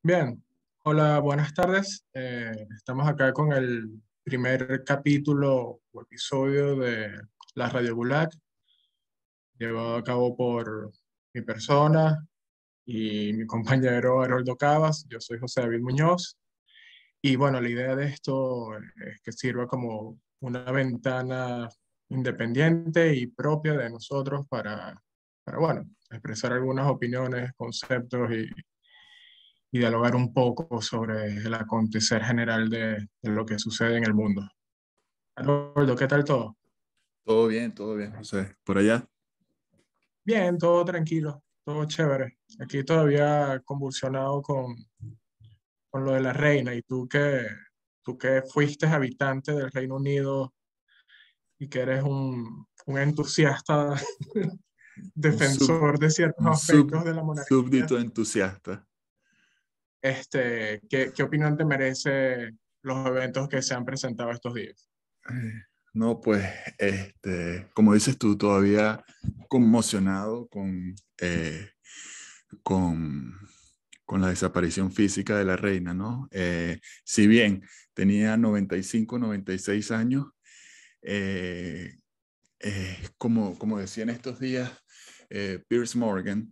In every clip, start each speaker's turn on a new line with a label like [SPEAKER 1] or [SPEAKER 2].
[SPEAKER 1] Bien, hola, buenas tardes. Estamos acá con el primer capítulo o episodio de la Radio Gulag, llevado a cabo por mi persona y mi compañero Haroldo Cavas. Yo soy José David Muñoz. Y bueno, la idea de esto es que sirva como una ventana independiente y propia de nosotros para bueno, expresar algunas opiniones, conceptos y dialogar un poco sobre el acontecer general de lo que sucede en el mundo. Arnoldo, ¿qué tal todo?
[SPEAKER 2] Todo bien, José. Por allá.
[SPEAKER 1] Bien, todo tranquilo, todo chévere. Aquí todavía convulsionado con lo de la reina y tú que fuiste habitante del Reino Unido y que eres un entusiasta
[SPEAKER 2] Un, sub,
[SPEAKER 1] defensor de ciertos
[SPEAKER 2] un
[SPEAKER 1] aspectos de la monarquía,
[SPEAKER 2] súbdito entusiasta.
[SPEAKER 1] ¿qué opinión te merece los eventos que se han presentado estos días?
[SPEAKER 2] No, pues, como dices tú, todavía conmocionado con, con la desaparición física de la reina, ¿no? Si bien tenía 95, 96 años, eh, como decía en estos días Piers Morgan,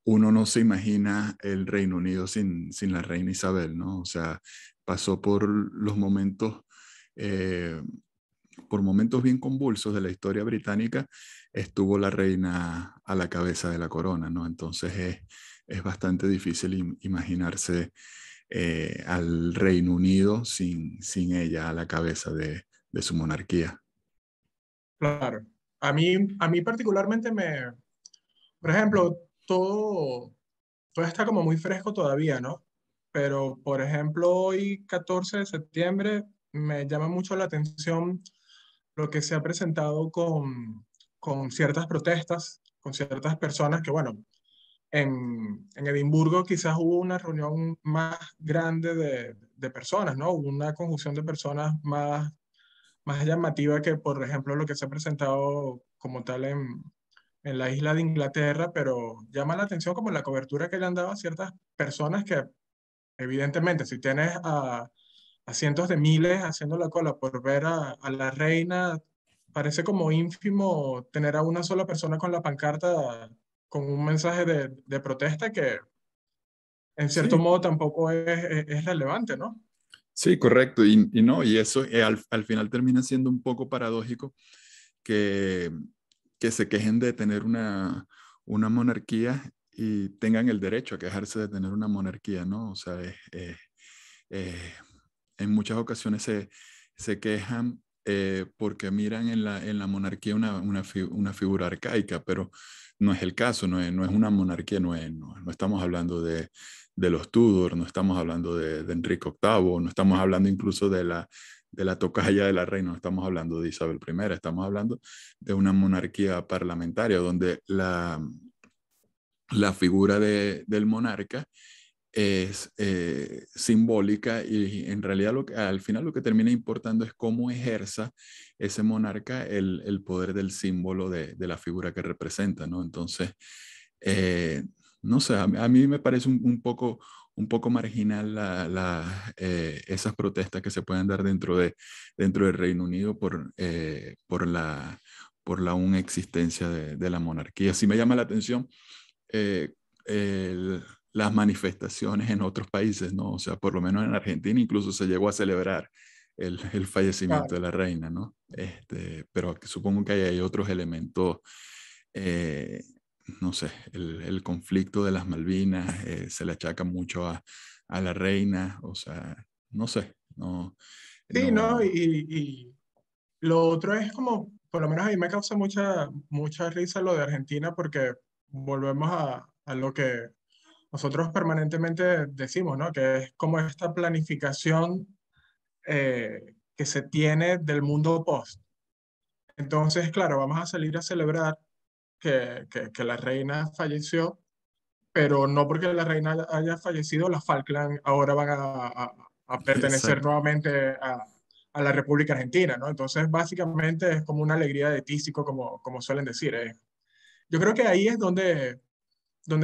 [SPEAKER 2] uno no se imagina el Reino Unido sin la reina Isabel, ¿no? O sea, pasó eh, por momentos bien convulsos de la historia británica, estuvo la reina a la cabeza de la corona, ¿no? Entonces es bastante difícil imaginarse al Reino Unido sin ella a la cabeza de su monarquía.
[SPEAKER 1] Claro. A mí particularmente por ejemplo, todo está como muy fresco todavía, ¿no? Pero, por ejemplo, hoy, 14 de septiembre, me llama mucho la atención lo que se ha presentado con ciertas protestas, con ciertas personas que, bueno, en Edimburgo quizás hubo una reunión más grande de personas, ¿no? Hubo una conjunción de personas más llamativa que, por ejemplo, lo que se ha presentado como tal en la isla de Inglaterra, pero llama la atención como la cobertura que le han dado a ciertas personas que, evidentemente, si tienes a cientos de miles haciendo la cola por ver a la reina, parece como ínfimo tener a una sola persona con la pancarta con un mensaje de protesta que, en cierto
[SPEAKER 2] Sí,
[SPEAKER 1] modo, tampoco es relevante, ¿no?
[SPEAKER 2] sí, correcto. Y no, y eso al final termina siendo un poco paradójico que, que se quejen de tener una monarquía y tengan el derecho a quejarse de tener una monarquía, ¿no? O sea, eh, en muchas ocasiones se quejan porque miran en la monarquía una figura arcaica, pero no es el caso, no es una monarquía, no estamos hablando de los Tudor, no estamos hablando de Enrique VIII, no estamos hablando incluso de la tocaya de la reina, no estamos hablando de Isabel I, estamos hablando de una monarquía parlamentaria donde la figura del monarca es simbólica y en realidad al final lo que termina importando es cómo ejerza ese monarca el poder del símbolo de la figura que representa, ¿no? Entonces, eh, no sé, a mí me parece un poco marginal esas protestas que se pueden dar dentro del Reino Unido por la aún existencia de la monarquía. Sí me llama la atención eh, el- las manifestaciones en otros países, ¿no? O sea, por lo menos en Argentina incluso se llegó a celebrar el fallecimiento
[SPEAKER 1] Claro.
[SPEAKER 2] de la reina, ¿no? Pero supongo que hay otros elementos, eh, no sé, el conflicto de las Malvinas se le achaca mucho a la reina, o sea, no sé, no,
[SPEAKER 1] Sí, ¿no?
[SPEAKER 2] no,
[SPEAKER 1] Y lo otro es como, por lo menos a mí me causa mucha risa lo de Argentina porque volvemos a lo que nosotros permanentemente decimos, ¿no? Que es como esta planificación que se tiene del mundo post. Entonces, claro, vamos a salir a celebrar que la reina falleció, pero no porque la reina haya fallecido, las Falkland ahora van a pertenecer
[SPEAKER 2] exacto.
[SPEAKER 1] nuevamente a la República Argentina, ¿no? Entonces, básicamente es como una alegría de tísico, como suelen decir. Yo creo que ahí es donde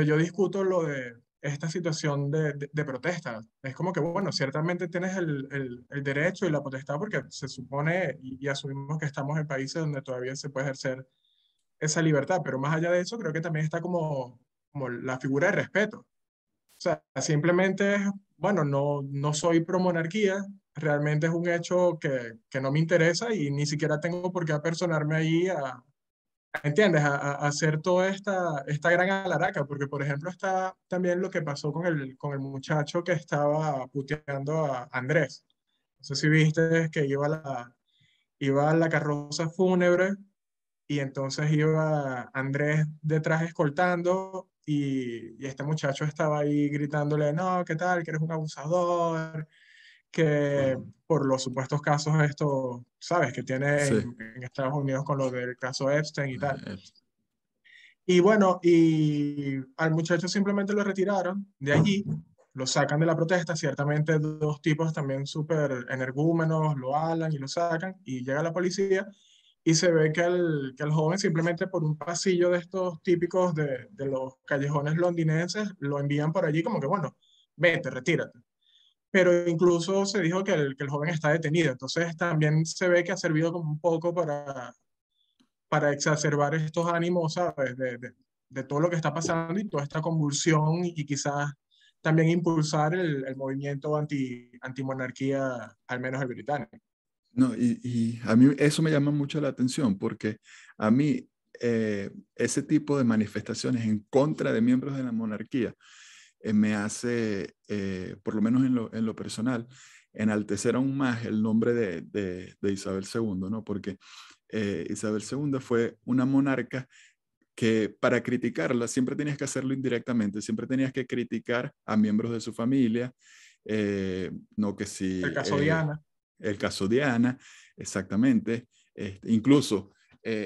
[SPEAKER 1] yo discuto esta situación de protesta. Es como que, bueno, ciertamente tienes el derecho y la potestad porque se supone y asumimos que estamos en países donde todavía se puede ejercer esa libertad, pero más allá de eso, creo que también está como la figura de respeto. O sea, simplemente, bueno, no soy pro monarquía, realmente es un hecho que no me interesa y ni siquiera tengo por qué apersonarme ahí ¿entiendes? A hacer toda esta gran alaraca, porque por ejemplo está también lo que pasó con el muchacho que estaba puteando a Andrés. No sé si viste que iba a la carroza fúnebre y entonces iba Andrés detrás escoltando y este muchacho estaba ahí gritándole, no, ¿qué tal? Que eres un abusador, que por los supuestos casos esto, ¿sabes? Que tiene
[SPEAKER 2] Sí.
[SPEAKER 1] en Estados Unidos con lo del caso Epstein y tal.
[SPEAKER 2] Eh,
[SPEAKER 1] Y bueno, y al muchacho simplemente lo retiraron de allí, lo sacan de la protesta, ciertamente dos tipos también súper energúmenos, lo alan y lo sacan, y llega la policía y se ve que el joven simplemente por un pasillo de estos típicos de los callejones londinenses lo envían por allí como que, bueno, vete, retírate. Pero incluso se dijo que el joven está detenido, entonces también se ve que ha servido como un poco para exacerbar estos ánimos, ¿sabes? De todo lo que está pasando y toda esta convulsión y quizás también impulsar el movimiento antimonarquía, al menos el británico.
[SPEAKER 2] No, y a mí eso me llama mucho la atención porque a mí ese tipo de manifestaciones en contra de miembros de la monarquía me hace, por lo menos en lo personal, enaltecer aún más el nombre de Isabel II, ¿no? Porque Isabel II fue una monarca que para criticarla siempre tenías que hacerlo indirectamente, siempre tenías que criticar a miembros de su familia, no que si
[SPEAKER 1] El caso Diana.
[SPEAKER 2] el caso Diana, exactamente, incluso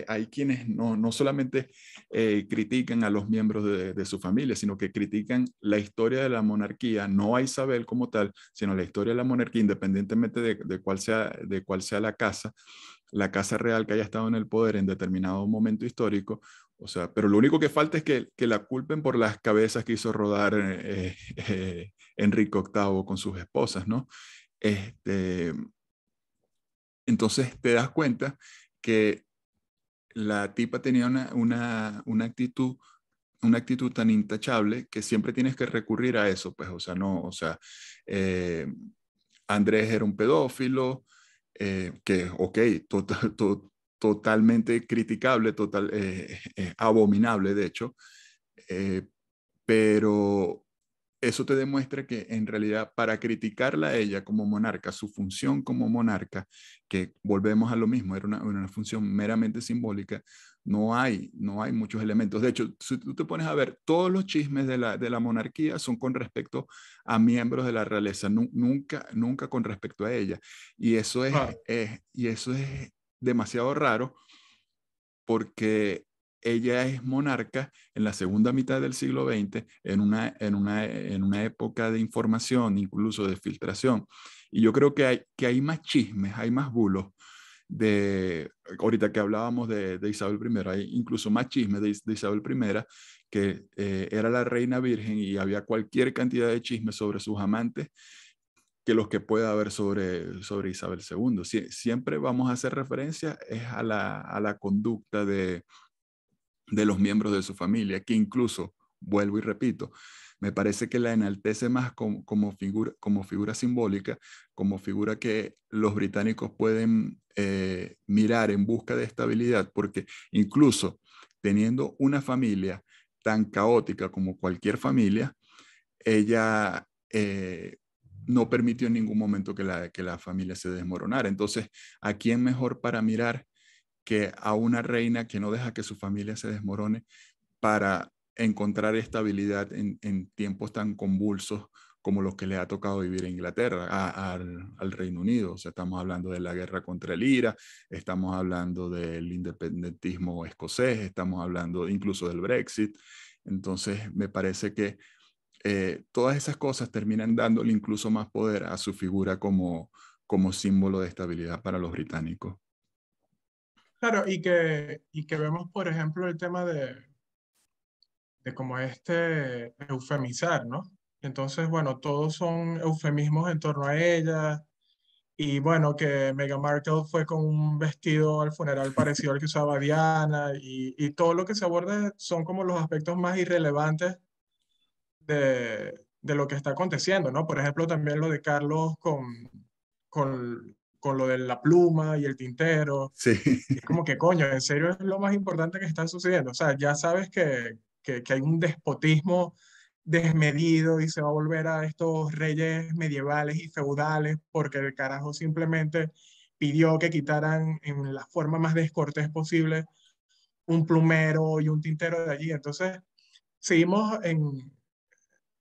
[SPEAKER 2] hay quienes no solamente critican a los miembros de su familia, sino que critican la historia de la monarquía, no a Isabel como tal, sino la historia de la monarquía, independientemente de cuál sea la casa real que haya estado en el poder en determinado momento histórico. O sea, pero lo único que falta es que la culpen por las cabezas que hizo rodar Enrique VIII con sus esposas, ¿no? Este, entonces te das cuenta que la tipa tenía una actitud tan intachable que siempre tienes que recurrir a eso, pues, o sea, no, o sea, eh, Andrés era un pedófilo, que, ok, totalmente criticable, abominable, de hecho, eh, pero eso te demuestra que en realidad para criticarla a ella como monarca, su función como monarca, que volvemos a lo mismo, era una función meramente simbólica, no hay muchos elementos. De hecho, si tú te pones a ver, todos los chismes de la monarquía son con respecto a miembros de la realeza, nunca con respecto a ella. Y eso
[SPEAKER 1] Claro.
[SPEAKER 2] es demasiado raro porque ella es monarca en la segunda mitad del siglo XX, en una época de información, incluso de filtración. Y yo creo que hay más chismes, hay más bulos. Ahorita que hablábamos de Isabel I, hay incluso más chismes de Isabel I, que era la reina virgen y había cualquier cantidad de chismes sobre sus amantes que los que pueda haber sobre Isabel II. Siempre vamos a hacer referencia es a la conducta de los miembros de su familia, que incluso, vuelvo y repito, me parece que la enaltece más como figura simbólica, como figura que los británicos pueden mirar en busca de estabilidad, porque incluso teniendo una familia tan caótica como cualquier familia, ella no permitió en ningún momento que la familia se desmoronara. Entonces, ¿a quién mejor para mirar que a una reina que no deja que su familia se desmorone para encontrar estabilidad en tiempos tan convulsos como los que le ha tocado vivir a Inglaterra, al Reino Unido? O sea, estamos hablando de la guerra contra el IRA, estamos hablando del independentismo escocés, estamos hablando incluso del Brexit. Entonces, me parece que todas esas cosas terminan dándole incluso más poder a su figura como símbolo de estabilidad para los británicos.
[SPEAKER 1] Claro, y que vemos, por ejemplo, el tema de como eufemizar, ¿no? Entonces, bueno, todos son eufemismos en torno a ella. Y bueno, que Meghan Markle fue con un vestido al funeral parecido al que usaba Diana, y todo lo que se aborda son como los aspectos más irrelevantes de lo que está aconteciendo, ¿no? Por ejemplo, también lo de Carlos con lo de la pluma y el tintero.
[SPEAKER 2] Sí,
[SPEAKER 1] Y es como que, coño, en serio es lo más importante que está sucediendo. O sea, ya sabes que hay un despotismo desmedido y se va a volver a estos reyes medievales y feudales porque el carajo simplemente pidió que quitaran en la forma más descortés posible un plumero y un tintero de allí. Entonces, seguimos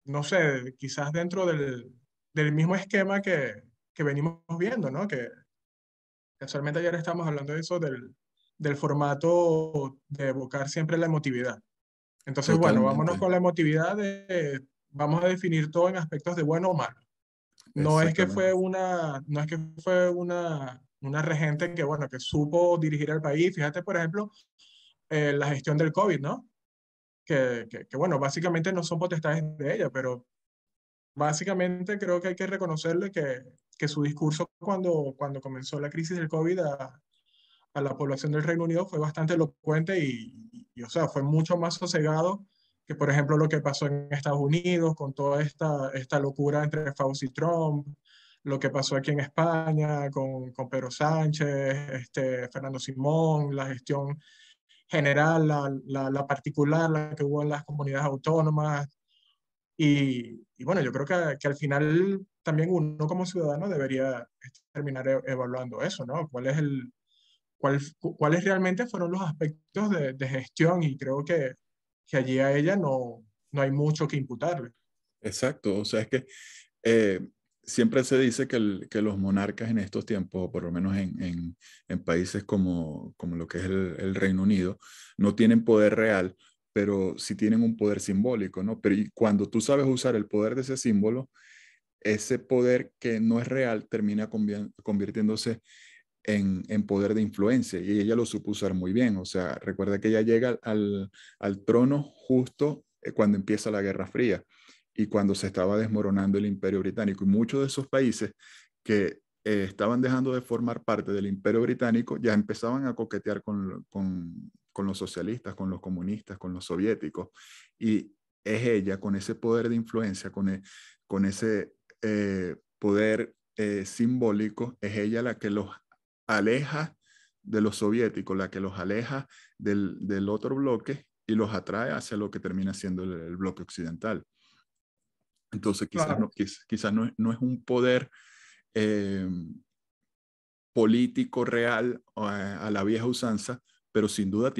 [SPEAKER 1] no sé, quizás dentro del mismo esquema que venimos viendo, ¿no? Que casualmente ayer estamos hablando de eso, del formato de evocar siempre la emotividad. Entonces, bueno, vámonos
[SPEAKER 2] totalmente,
[SPEAKER 1] con la emotividad vamos a definir todo en aspectos de bueno o malo.
[SPEAKER 2] exactamente.
[SPEAKER 1] No es que fue una regente que, bueno, que supo dirigir el país. Fíjate, por ejemplo, la gestión del COVID, ¿no? Bueno, básicamente no son potestades de ella, pero básicamente creo que hay que reconocerle que su discurso cuando comenzó la crisis del COVID a la población del Reino Unido fue bastante elocuente o sea, fue mucho más sosegado que, por ejemplo, lo que pasó en Estados Unidos con toda esta locura entre Fauci y Trump, lo que pasó aquí en España con Pedro Sánchez, Fernando Simón, la gestión general, la particular, la que hubo en las comunidades autónomas. Y bueno, yo creo que al final también uno como ciudadano debería terminar evaluando eso, ¿no? ¿Cuáles realmente fueron los aspectos de gestión? Y creo que allí a ella no hay mucho que imputarle.
[SPEAKER 2] Exacto, o sea, es que eh, siempre se dice que los monarcas en estos tiempos, o por lo menos en países como lo que es el Reino Unido, no tienen poder real, pero sí tienen un poder simbólico, ¿no? Pero y cuando tú sabes usar el poder de ese símbolo, ese poder que no es real termina convirtiéndose en poder de influencia y ella lo supo usar muy bien. O sea, recuerda que ella llega al trono justo cuando empieza la Guerra Fría y cuando se estaba desmoronando el Imperio Británico. Y muchos de esos países que estaban dejando de formar parte del Imperio Británico ya empezaban a coquetear con los socialistas, con los comunistas, con los soviéticos. Y es ella con ese poder de influencia, con ese poder simbólico, es ella la que los aleja de los soviéticos, la que los aleja del otro bloque y los atrae hacia lo que termina siendo el bloque occidental. Entonces,
[SPEAKER 1] Claro.
[SPEAKER 2] quizás no es un poder eh, político real a la vieja usanza, pero sin duda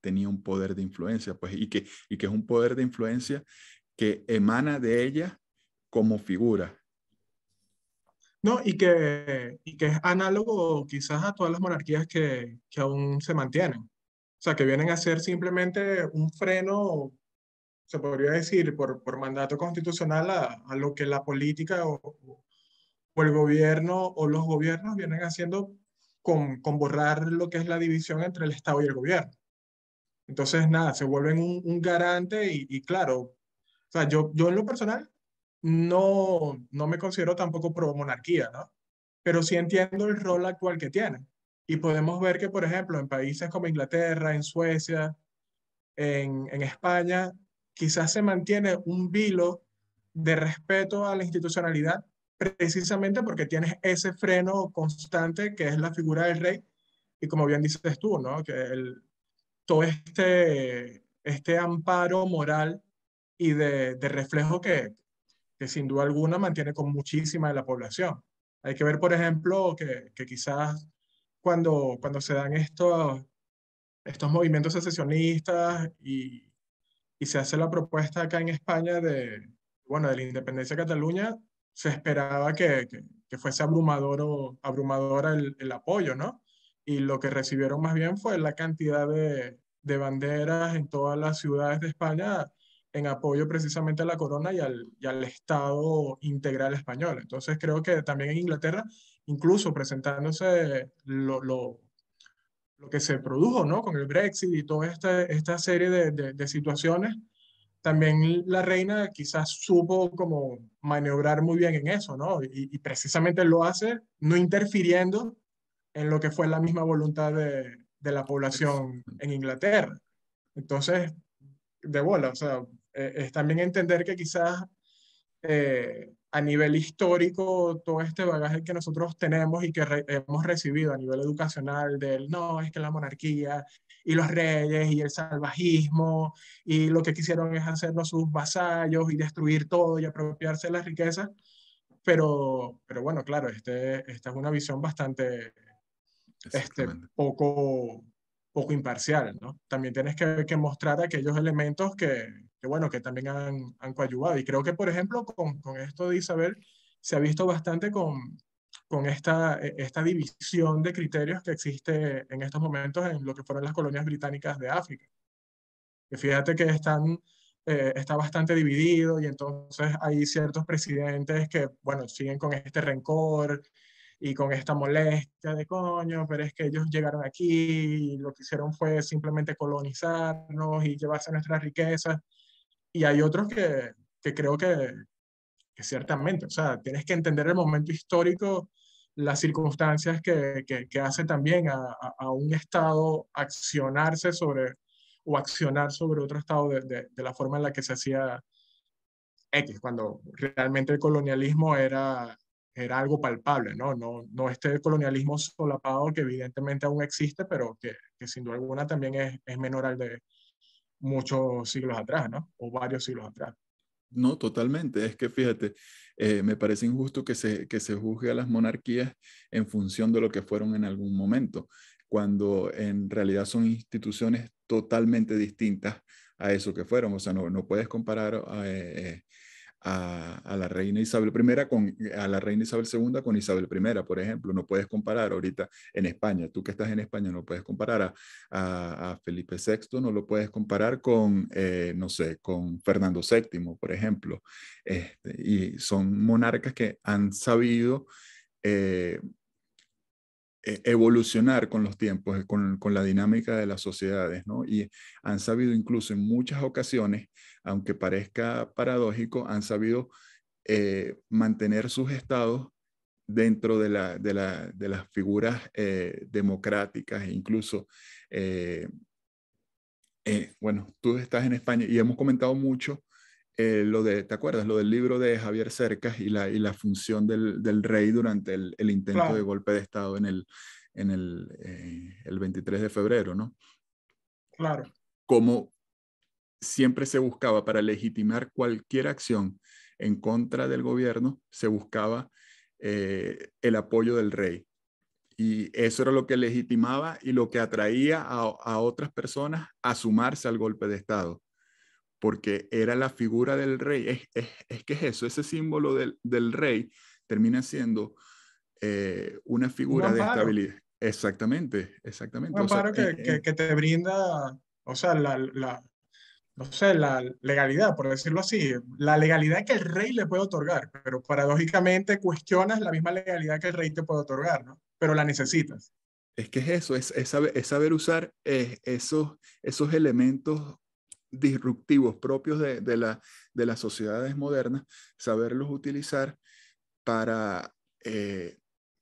[SPEAKER 2] tenía un poder de influencia, pues, y que es un poder de influencia que emana de ella como figura.
[SPEAKER 1] No, y que es análogo quizás a todas las monarquías que aún se mantienen. O sea, que vienen a ser simplemente un freno, se podría decir, por mandato constitucional a lo que la política o el gobierno o los gobiernos vienen haciendo con borrar lo que es la división entre el Estado y el gobierno. Entonces, nada, se vuelven un garante y claro, o sea, yo en lo personal no me considero tampoco pro monarquía, ¿no? Pero sí entiendo el rol actual que tiene. Y podemos ver que, por ejemplo, en países como Inglaterra, en Suecia, en España, quizás se mantiene un vilo de respeto a la institucionalidad precisamente porque tienes ese freno constante que es la figura del rey. Y como bien dices tú, ¿no? Que todo este amparo moral y de reflejo que sin duda alguna mantiene con muchísima de la población. Hay que ver, por ejemplo, que quizás cuando se dan estos movimientos secesionistas y se hace la propuesta acá en España bueno, de la independencia de Cataluña, se esperaba que fuese abrumadora el apoyo, ¿no? Y lo que recibieron más bien fue la cantidad de banderas en todas las ciudades de España en apoyo precisamente a la corona y al Estado integral español. Entonces creo que también en Inglaterra, incluso presentándose lo que se produjo, ¿no? Con el Brexit y toda esta serie de situaciones, también la reina quizás supo como maniobrar muy bien en eso, ¿no? Y precisamente lo hace no interfiriendo en lo que fue la misma voluntad de la población en Inglaterra. Entonces, de bola, o sea, es también entender que quizás a nivel histórico, todo este bagaje que nosotros tenemos y que hemos recibido a nivel educacional del no, es que la monarquía y los reyes y el salvajismo y lo que quisieron es hacernos sus vasallos y destruir todo y apropiarse de las riquezas, pero bueno, claro, esta es una visión bastante
[SPEAKER 2] Exactamente.
[SPEAKER 1] poco imparcial, ¿no? También tienes que mostrar aquellos elementos bueno, que también han coadyuvado. Y creo que, por ejemplo, con esto de Isabel, se ha visto bastante con esta división de criterios que existe en estos momentos en lo que fueron las colonias británicas de África. Que fíjate que está bastante dividido y entonces hay ciertos presidentes que, bueno, siguen con este rencor y con esta molestia de coño, pero es que ellos llegaron aquí y lo que hicieron fue simplemente colonizarnos y llevarse nuestras riquezas. Y hay otros que creo que ciertamente, o sea, tienes que entender el momento histórico, las circunstancias que hace también a un Estado accionarse sobre o accionar sobre otro Estado de la forma en la que se hacía X, cuando realmente el colonialismo era algo palpable, ¿no? No este colonialismo solapado que evidentemente aún existe, pero que sin duda alguna también es menor al de muchos siglos atrás, ¿no? O varios siglos atrás.
[SPEAKER 2] No, totalmente. Es que fíjate, me parece injusto que se juzgue a las monarquías en función de lo que fueron en algún momento, cuando en realidad son instituciones totalmente distintas a eso que fueron. O sea, no puedes comparar a la reina Isabel I a la reina Isabel II con Isabel I, por ejemplo. No puedes comparar ahorita en España, tú que estás en España, no puedes comparar a Felipe VI, no lo puedes comparar con, no sé, con Fernando VII, por ejemplo. Y son monarcas que han sabido eh, evolucionar con los tiempos, con la dinámica de las sociedades, ¿no? Y han sabido incluso en muchas ocasiones, aunque parezca paradójico, han sabido mantener sus estados dentro de las figuras democráticas e incluso, bueno, tú estás en España y hemos comentado mucho ¿te acuerdas? Lo del libro de Javier Cercas y la función del rey durante el intento de
[SPEAKER 1] Claro,
[SPEAKER 2] golpe de Estado el 23 de febrero, ¿no?
[SPEAKER 1] claro.
[SPEAKER 2] Como siempre se buscaba para legitimar cualquier acción en contra del gobierno, se buscaba el apoyo del rey. Y eso era lo que legitimaba y lo que atraía a otras personas a sumarse al golpe de Estado, porque era la figura del rey. Es que es eso, ese símbolo del rey termina siendo una
[SPEAKER 1] Un
[SPEAKER 2] figura de
[SPEAKER 1] amparo.
[SPEAKER 2] estabilidad. Exactamente,
[SPEAKER 1] Un
[SPEAKER 2] exactamente. O sea,
[SPEAKER 1] amparo que te brinda, o sea, no sé, la legalidad, por decirlo así, la legalidad que el rey le puede otorgar, pero paradójicamente cuestionas la misma legalidad que el rey te puede otorgar, ¿no? Pero la necesitas.
[SPEAKER 2] es que es eso, es saber usar esos elementos disruptivos propios de las sociedades modernas, saberlos utilizar para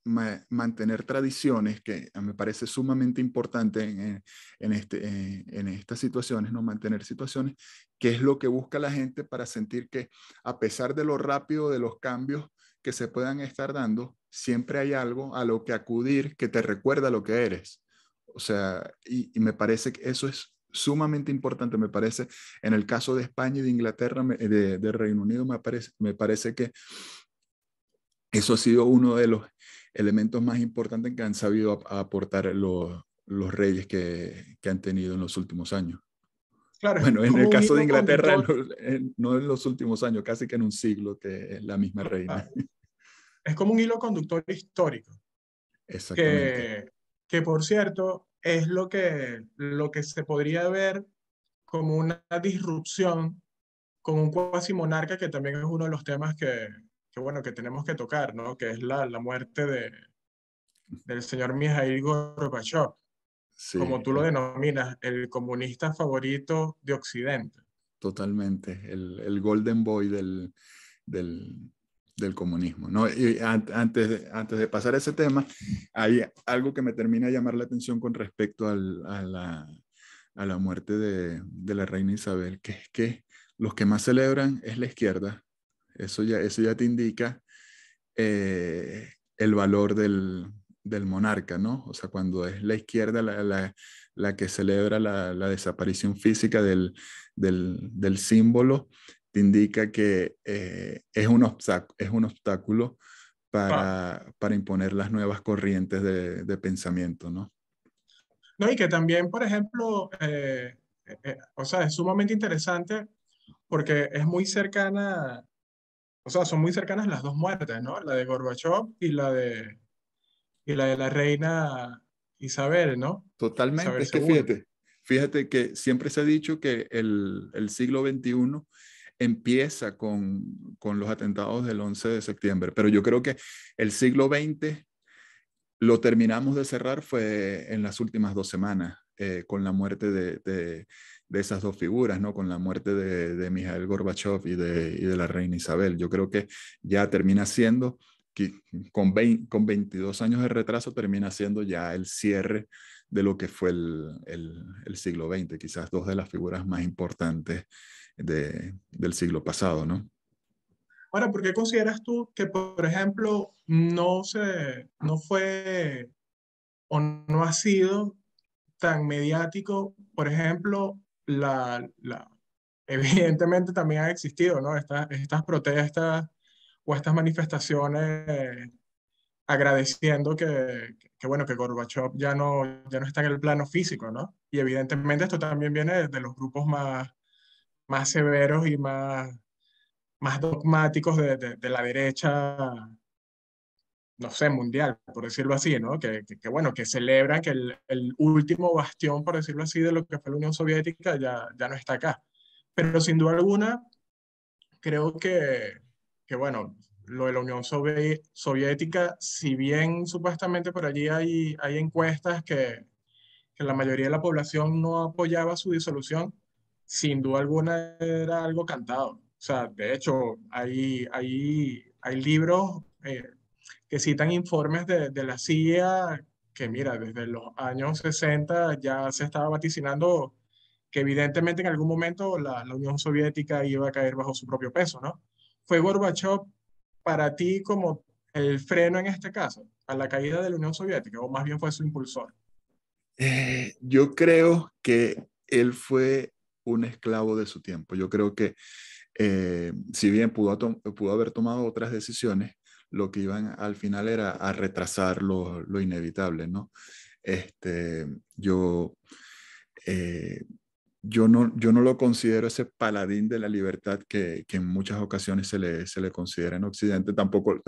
[SPEAKER 2] mantener tradiciones que me parece sumamente importante en estas situaciones, ¿no? Mantener situaciones, que es lo que busca la gente para sentir que a pesar de lo rápido de los cambios que se puedan estar dando, siempre hay algo a lo que acudir que te recuerda lo que eres. O sea, y me parece que eso es sumamente importante, me parece, en el caso de España y de Inglaterra, de Reino Unido, me parece que eso ha sido uno de los elementos más importantes que han sabido aportar los reyes que han tenido en los últimos años.
[SPEAKER 1] Claro, es
[SPEAKER 2] Bueno, en el
[SPEAKER 1] como un
[SPEAKER 2] caso de
[SPEAKER 1] hilo
[SPEAKER 2] Inglaterra,
[SPEAKER 1] conductor,
[SPEAKER 2] no en los últimos años, casi que en un siglo, que es la misma reina.
[SPEAKER 1] claro, es como un hilo conductor histórico,
[SPEAKER 2] Exactamente.
[SPEAKER 1] que, que por cierto es lo que se podría ver como una disrupción con un cuasi monarca, que también es uno de los temas bueno, que tenemos que tocar, ¿no? Que es la muerte del señor Mikhail Gorbachev,
[SPEAKER 2] Sí,
[SPEAKER 1] como tú lo denominas, el comunista favorito de Occidente.
[SPEAKER 2] totalmente. El golden boy del, del comunismo, ¿no? Y antes de pasar a ese tema, hay algo que me termina de llamar la atención con respecto a la muerte de la reina Isabel, que es que los que más celebran es la izquierda. Eso ya te indica el valor del monarca, ¿no? O sea, cuando es la izquierda la que celebra la desaparición física del símbolo, te indica que es un obstáculo
[SPEAKER 1] Claro.
[SPEAKER 2] para imponer las nuevas corrientes de pensamiento, ¿no?
[SPEAKER 1] No, y que también, por ejemplo, o sea, es sumamente interesante porque es muy cercana, o sea, son muy cercanas las dos muertes, ¿no? La de Gorbachev y la de la reina Isabel, ¿no?
[SPEAKER 2] Totalmente,
[SPEAKER 1] Isabel
[SPEAKER 2] es que
[SPEAKER 1] II.
[SPEAKER 2] fíjate que siempre se ha dicho que el siglo XXI empieza con los atentados del 11 de septiembre, pero yo creo que el siglo XX lo terminamos de cerrar fue en las últimas 2 semanas, con la muerte de esas dos figuras, ¿no? Con la muerte de Mikhail Gorbachev y de la reina Isabel. Yo creo que ya termina siendo, que con 22 años de retraso, termina siendo ya el cierre de lo que fue el siglo XX, quizás dos de las figuras más importantes del siglo pasado, ¿no?
[SPEAKER 1] Ahora, ¿por qué consideras tú que, por ejemplo, no fue o no ha sido tan mediático? Por ejemplo, evidentemente también han existido, ¿no? Estas protestas o estas manifestaciones agradeciendo bueno, que Gorbachev ya no está en el plano físico, ¿no? Y evidentemente esto también viene de los grupos más severos y más dogmáticos de la derecha, no sé, mundial, por decirlo así, ¿no? Bueno, que celebran que el último bastión, por decirlo así, de lo que fue la Unión Soviética ya no está acá. Pero sin duda alguna, creo que bueno, lo de la Unión Soviética, si bien supuestamente por allí hay encuestas que la mayoría de la población no apoyaba su disolución, sin duda alguna era algo cantado. O sea, de hecho, hay libros que citan informes de la CIA que, mira, desde los años 60 ya se estaba vaticinando que evidentemente en algún momento la Unión Soviética iba a caer bajo su propio peso, ¿no? ¿Fue Gorbachev para ti como el freno en este caso a la caída de la Unión Soviética o más bien fue su impulsor?
[SPEAKER 2] Yo creo que él fue un esclavo de su tiempo. Yo creo que si bien pudo haber tomado otras decisiones, lo que iban al final era a retrasar lo inevitable, ¿no? Este, yo, eh, yo no lo considero ese paladín de la libertad que en muchas ocasiones se le considera en Occidente. Tampoco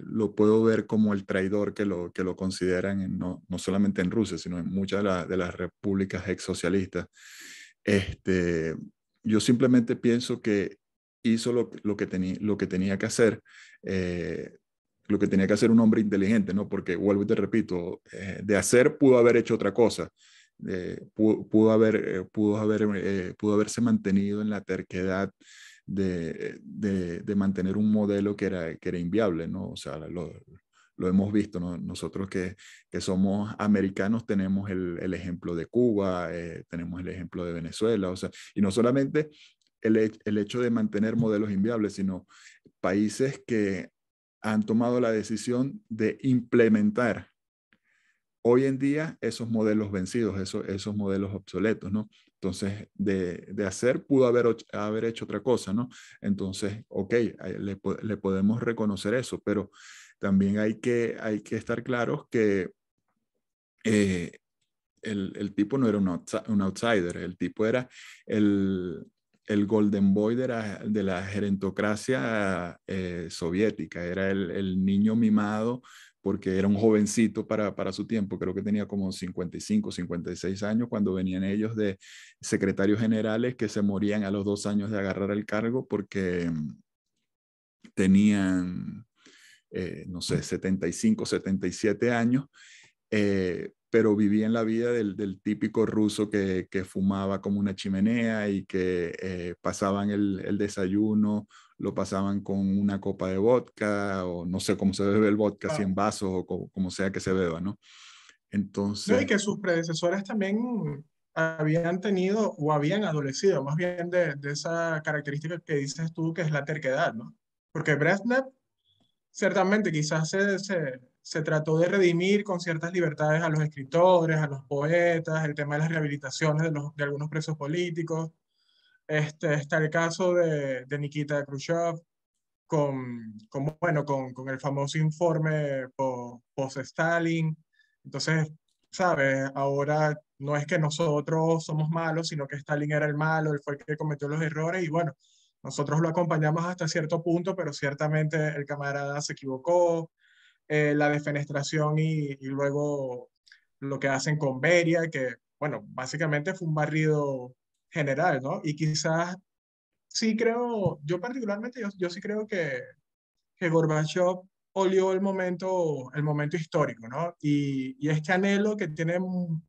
[SPEAKER 2] lo puedo ver como el traidor que lo consideran no solamente en Rusia, sino en muchas de las repúblicas ex socialistas. Este, yo simplemente pienso que hizo lo que tenía que hacer. Lo que tenía que hacer un hombre inteligente, ¿no? Porque, vuelvo y te repito, de hacer pudo haber hecho otra cosa, pudo haberse mantenido en la terquedad de mantener un modelo que era inviable, ¿no? O sea, lo hemos visto, ¿no? Nosotros que somos americanos tenemos el ejemplo de Cuba, tenemos el ejemplo de Venezuela, o sea, y no solamente el hecho de mantener modelos inviables, sino países que han tomado la decisión de implementar hoy en día esos modelos vencidos, esos modelos obsoletos, ¿no? Entonces, de hacer pudo haber hecho otra cosa, ¿no? Entonces, ok, le podemos reconocer eso, pero también hay que estar claros que eh, el tipo no era un outsider, el tipo era el, el golden boy de la gerontocracia soviética, era el niño mimado porque era un jovencito para su tiempo, creo que tenía como 55, 56 años cuando venían ellos de secretarios generales que se morían a los 2 años de agarrar el cargo porque tenían, no sé, 75, 77 años. pero vivían la vida del típico ruso que fumaba como una chimenea y que pasaban el desayuno, lo pasaban con una copa de vodka, o no sé cómo se bebe el vodka, si
[SPEAKER 1] Ah,
[SPEAKER 2] en vasos o como sea que se beba, ¿no?
[SPEAKER 1] no, y
[SPEAKER 2] Entonces,
[SPEAKER 1] que sus predecesores también habían tenido o habían adolecido más bien de esa característica que dices tú, que es la terquedad, ¿no? Porque Brezhnev ciertamente quizás se trató de redimir con ciertas libertades a los escritores, a los poetas, el tema de las rehabilitaciones de algunos presos políticos. Está el caso de Nikita Khrushchev con el famoso informe post-Stalin. Entonces, ¿sabes? Ahora no es que nosotros somos malos, sino que Stalin era el malo, él fue el que cometió los errores y bueno, nosotros lo acompañamos hasta cierto punto, pero ciertamente el camarada se equivocó, la defenestración y luego lo que hacen con Beria, que bueno, básicamente fue un barrido general, ¿no? Y quizás sí creo, yo particularmente, yo sí creo que Gorbachev olió el momento histórico, ¿no? Y este anhelo que tienen, o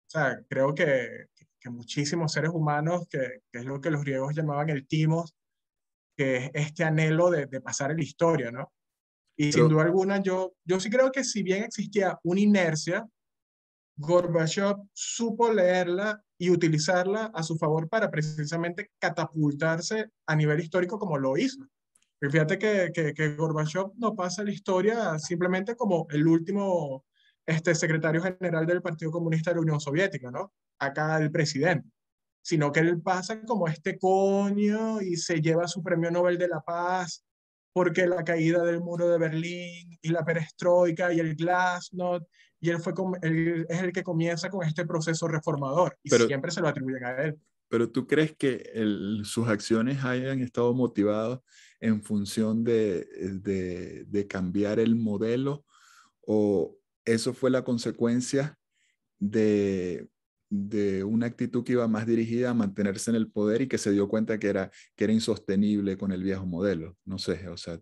[SPEAKER 1] sea, creo que muchísimos seres humanos, que es lo que los griegos llamaban el timos, que es este anhelo de pasar en la historia, ¿no? Y sin
[SPEAKER 2] pero,
[SPEAKER 1] duda alguna, yo sí creo que si bien existía una inercia, Gorbachev supo leerla y utilizarla a su favor para precisamente catapultarse a nivel histórico como lo hizo. Y fíjate que Gorbachev no pasa la historia simplemente como el último secretario general del Partido Comunista de la Unión Soviética, ¿no? Acá el presidente, sino que él pasa como este coño y se lleva su premio Nobel de la Paz porque la caída del muro de Berlín y la perestroika y el glasnost, y él es el que comienza con este proceso reformador y
[SPEAKER 2] pero,
[SPEAKER 1] siempre se lo atribuyen a él.
[SPEAKER 2] pero ¿tú crees que sus acciones hayan estado motivadas en función de cambiar el modelo, o eso fue la consecuencia de, de una actitud que iba más dirigida a mantenerse en el poder y que se dio cuenta que era insostenible con el viejo modelo? No sé, o sea,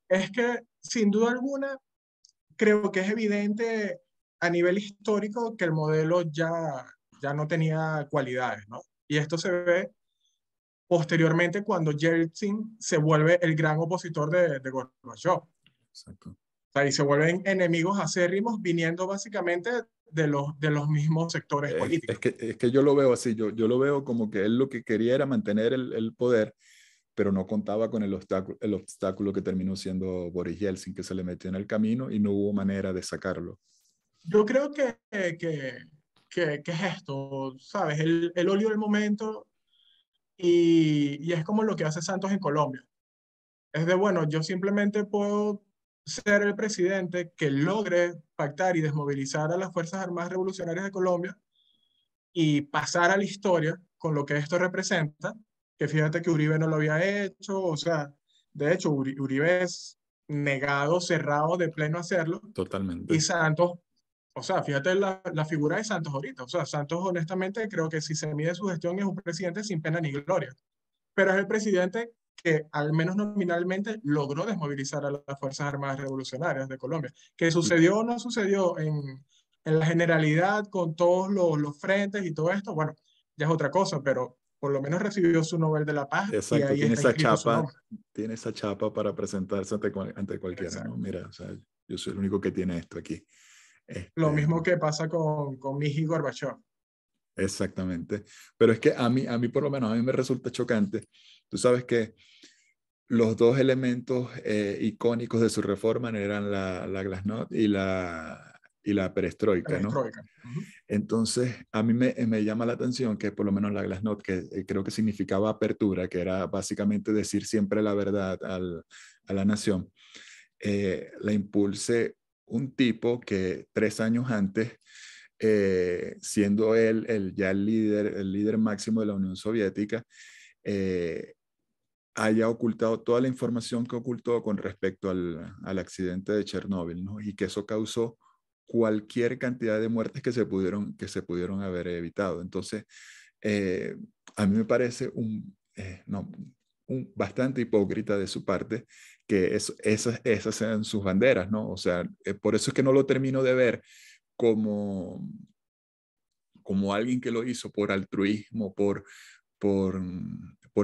[SPEAKER 1] Es que, sin duda alguna, creo que es evidente a nivel histórico que el modelo ya no tenía cualidades, ¿no? Y esto se ve posteriormente cuando Yeltsin se vuelve el gran opositor de Gorbachev. O
[SPEAKER 2] exacto.
[SPEAKER 1] sea, y se vuelven enemigos acérrimos viniendo básicamente de los mismos sectores políticos.
[SPEAKER 2] Es que yo lo veo así, yo lo veo como que él lo que quería era mantener el poder, pero no contaba con el obstáculo que terminó siendo Boris Yeltsin, que se le metió en el camino y no hubo manera de sacarlo.
[SPEAKER 1] Yo creo que es esto, ¿sabes? El olió del momento y es como lo que hace Santos en Colombia. Es de, bueno, yo simplemente puedo ser el presidente que logre pactar y desmovilizar a las Fuerzas Armadas Revolucionarias de Colombia y pasar a la historia con lo que esto representa, que fíjate que Uribe no lo había hecho, o sea, de hecho, Uribe es negado, cerrado de pleno a hacerlo, y
[SPEAKER 2] Totalmente.
[SPEAKER 1] Santos, o sea, fíjate la figura de Santos ahorita, o sea, Santos honestamente creo que si se mide su gestión es un presidente sin pena ni gloria, pero es el presidente que al menos nominalmente logró desmovilizar a las Fuerzas Armadas Revolucionarias de Colombia. ¿Que
[SPEAKER 2] Y,
[SPEAKER 1] sucedió o no sucedió en la generalidad con todos los frentes y todo esto? Bueno, ya es otra cosa, pero por lo menos recibió su Nobel de la Paz y
[SPEAKER 2] exacto,
[SPEAKER 1] ahí está inscrito su nombre.
[SPEAKER 2] tiene esa chapa para presentarse ante cualquiera, ¿no?
[SPEAKER 1] Exacto.
[SPEAKER 2] Mira, o sea, yo soy el único que tiene esto aquí.
[SPEAKER 1] Lo
[SPEAKER 2] Este,
[SPEAKER 1] mismo que pasa con Miji Gorbachev.
[SPEAKER 2] exactamente. Pero es que a mí por lo menos, a mí me resulta chocante. Tú sabes que los dos elementos icónicos de su reforma eran la glasnost y la perestroika, ¿no?
[SPEAKER 1] Perestroika. Ujú.
[SPEAKER 2] Entonces, a mí me llama la atención que por lo menos la glasnost, que creo que significaba apertura, que era básicamente decir siempre la verdad a la nación, la impulse un tipo que 3 años antes, siendo él ya el líder máximo de la Unión Soviética, eh, haya ocultado toda la información que ocultó con respecto al accidente de Chernóbil, ¿no? Y que eso causó cualquier cantidad de muertes que se pudieron haber evitado. Entonces, eh, a mí me parece no, bastante hipócrita de su parte que esas sean sus banderas, ¿no? O sea, por eso es que no lo termino de ver como, como alguien que lo hizo por altruismo, por, por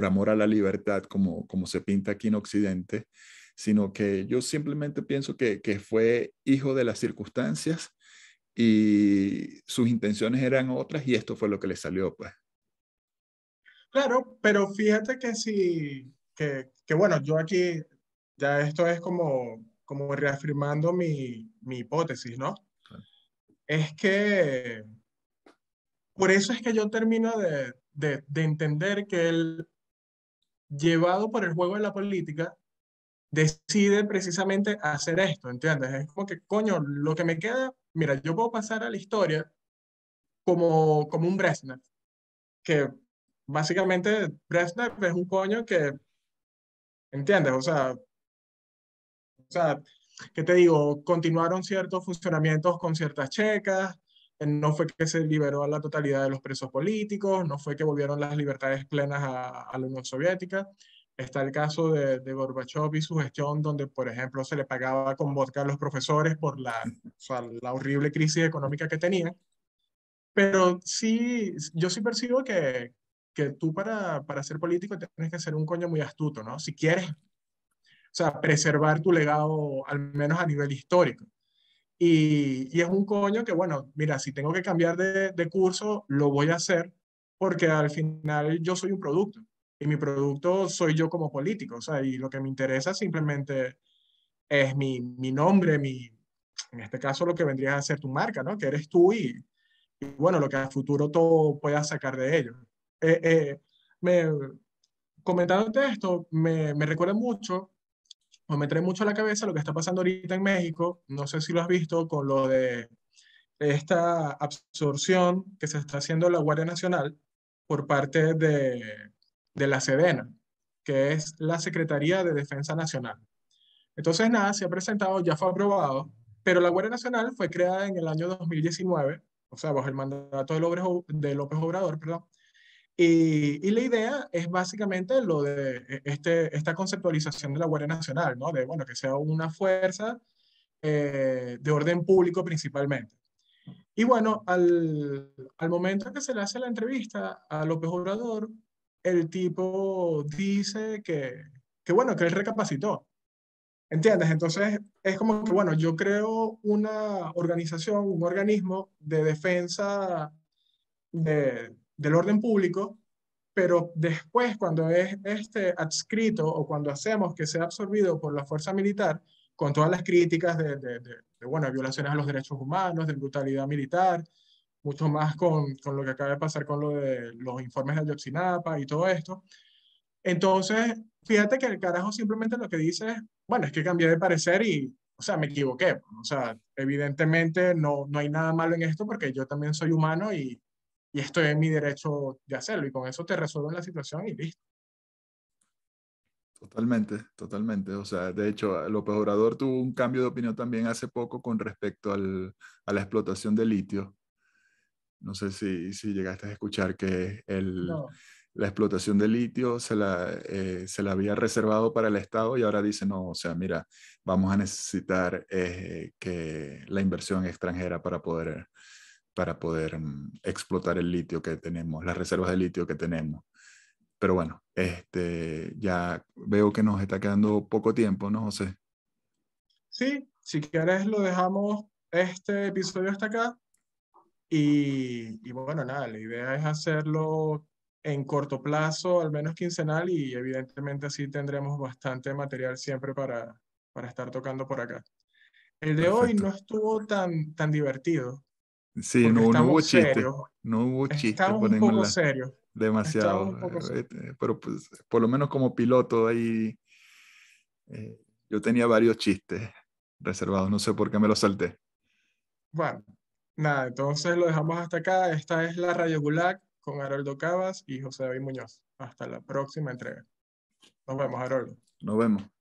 [SPEAKER 2] amor a la libertad, como, como se pinta aquí en Occidente, sino que yo simplemente pienso que fue hijo de las circunstancias y sus intenciones eran otras y esto fue lo que le salió, pues.
[SPEAKER 1] Claro, pero fíjate que sí, que bueno, yo aquí ya esto es como reafirmando mi hipótesis, ¿no? Es que por eso es que yo termino de entender que él, llevado por el juego de la política, decide precisamente hacer esto, ¿entiendes? Es como que, coño, lo que me queda, mira, yo puedo pasar a la historia como un Brezhnev, que básicamente Brezhnev es un coño que, ¿entiendes? O sea, ¿qué te digo? Continuaron ciertos funcionamientos con ciertas checas, no fue que se liberó a la totalidad de los presos políticos, no fue que volvieron las libertades plenas a la Unión Soviética. Está el caso de Gorbachev y su gestión, donde, por ejemplo, se le pagaba con vodka a los profesores por la horrible crisis económica que tenían. Pero sí, yo sí percibo que tú para ser político tienes que ser un coño muy astuto, ¿no? Si quieres, o sea, preservar tu legado, al menos a nivel histórico. Y es un coño que, bueno, mira, si tengo que cambiar de curso, lo voy a hacer porque al final yo soy un producto y mi producto soy yo como político, o sea, y lo que me interesa simplemente es mi nombre, en este caso lo que vendría a ser tu marca, ¿no? Que eres tú y bueno, lo que a futuro todo puedas sacar de ello. Eh, eh, me, comentándote esto, me recuerda mucho o me trae mucho a la cabeza lo que está pasando ahorita en México. No sé si lo has visto con lo de esta absorción que se está haciendo la Guardia Nacional por parte de la Sedena, que es la Secretaría de Defensa Nacional. Entonces, nada, se ha presentado, ya fue aprobado, pero la Guardia Nacional fue creada en el año 2019, o sea, bajo el mandato de López Obrador, perdón. Y la idea es básicamente lo de esta conceptualización de la Guardia Nacional, ¿no? De, bueno, que sea una fuerza de orden público principalmente. Y bueno, al momento que se le hace la entrevista a López Obrador, el tipo dice que bueno, que él recapacitó. ¿Entiendes? Entonces es como que, bueno, yo creo una organización, un organismo de defensa del orden público, pero después cuando es adscrito o cuando hacemos que sea absorbido por la fuerza militar, con todas las críticas bueno, violaciones a los derechos humanos, de brutalidad militar, mucho más con lo que acaba de pasar con lo de los informes de Ayotzinapa y todo esto. Entonces, fíjate que el carajo simplemente lo que dice es, bueno, es que cambié de parecer y, o sea, me equivoqué. O sea, evidentemente no hay nada malo en esto porque yo también soy humano y estoy en mi derecho de hacerlo. Y con eso te resuelven la situación y listo.
[SPEAKER 2] Totalmente, totalmente. O sea, de hecho, López Obrador tuvo un cambio de opinión también hace poco con respecto a la explotación de litio. No sé si llegaste a escuchar que
[SPEAKER 1] No,
[SPEAKER 2] la explotación de litio se la había reservado para el Estado y ahora dice, no, o sea, mira, vamos a necesitar que la inversión extranjera para poder explotar el litio que tenemos, las reservas de litio que tenemos. Pero bueno, ya veo que nos está quedando poco tiempo, ¿no, José?
[SPEAKER 1] sí, si quieres lo dejamos este episodio hasta acá. Y bueno, nada, la idea es hacerlo en corto plazo, al menos quincenal, y evidentemente así tendremos bastante material siempre para estar tocando por acá. El de hoy no
[SPEAKER 2] Perfecto.
[SPEAKER 1] estuvo tan divertido,
[SPEAKER 2] Sí,
[SPEAKER 1] porque
[SPEAKER 2] no hubo
[SPEAKER 1] estamos
[SPEAKER 2] chiste,
[SPEAKER 1] serios,
[SPEAKER 2] no hubo chiste,
[SPEAKER 1] estamos un poco serios, estamos
[SPEAKER 2] demasiado.
[SPEAKER 1] un poco serios.
[SPEAKER 2] Pero pues, por lo menos como piloto ahí, eh, yo tenía varios chistes reservados, no sé por qué me los salté.
[SPEAKER 1] Bueno, nada, entonces lo dejamos hasta acá. Esta es la Radio Gulag con Haroldo Cabas y José David Muñoz. Hasta la próxima entrega. Nos vemos, Haroldo.
[SPEAKER 2] Nos vemos.